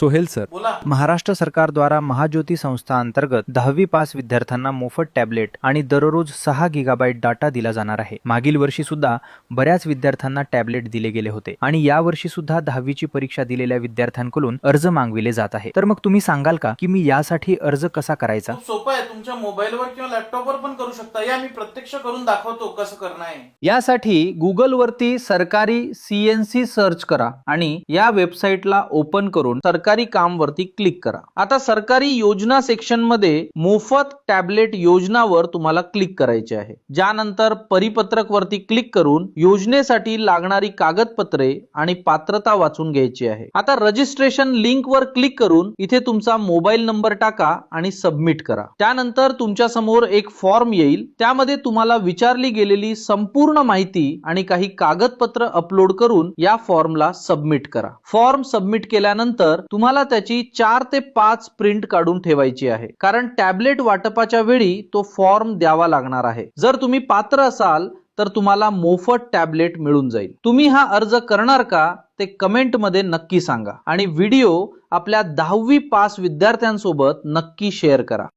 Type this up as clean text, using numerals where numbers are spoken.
Sohail sir, बोला. महाराष्ट्र सरकार द्वारा महाज्योती संस्था अंतर्गत 10वी पास विद्यार्थ्यांना मोफत टॅबलेट आणि दररोज 6 गिगाबाईट डाटा दिला जाणार आहे. मागील वर्षी सुद्धा बऱ्याच विद्यार्थ्यांना टॅबलेट दिले गेले होते आणि या वर्षी सुद्धा 10वीची परीक्षा दिलेल्या विद्यार्थ्यांकडून अर्ज मागविले जात आहे. तर मग तुम्ही सांगाल का की मी यासाठी अर्ज कसा करायचा? खूप सोपं आहे. तुमच्या मोबाईलवर किंवा लॅपटॉपवर पण करू शकता. या मी प्रत्यक्ष करून दाखवतो कसं करणं आहे. यासाठी गुगल वरती सरकारी CNC सर्च करा आणि या वेबसाईटला ओपन करून सरकारी काम वरती क्लिक करा. आता सरकारी योजना सेक्शन मध्ये मोफत टॅबलेट योजनावर तुम्हाला क्लिक करायचे आहे. ज्यानंतर परिपत्रक वरती क्लिक करून योजनेसाठी लागणारी कागदपत्रे आणि पात्रता वाचून घ्यायची आहे. आता रजिस्ट्रेशन लिंक वर क्लिक करून इथे तुमचा मोबाईल नंबर टाका आणि सबमिट करा. त्यानंतर तुमच्या समोर एक फॉर्म येईल. त्यामध्ये तुम्हाला विचारली गेलेली संपूर्ण माहिती आणि काही कागदपत्र अपलोड करून या फॉर्मला सबमिट करा. फॉर्म सबमिट केल्यानंतर तुम्हाला त्याची 4 ते 5 प्रिंट काढून ठेवायची आहे. कारण टॅबलेट वाटपाच्या वेळी तो फॉर्म द्यावा लागणार आहे. जर तुम्ही पात्र असाल तर तुम्हाला मोफत टॅबलेट मिळून जाईल. तुम्ही हा अर्ज करणार का ते कमेंट मध्ये नक्की सांगा आणि व्हिडिओ आपल्या 10वी पास विद्यार्थ्यांसोबत नक्की शेअर करा.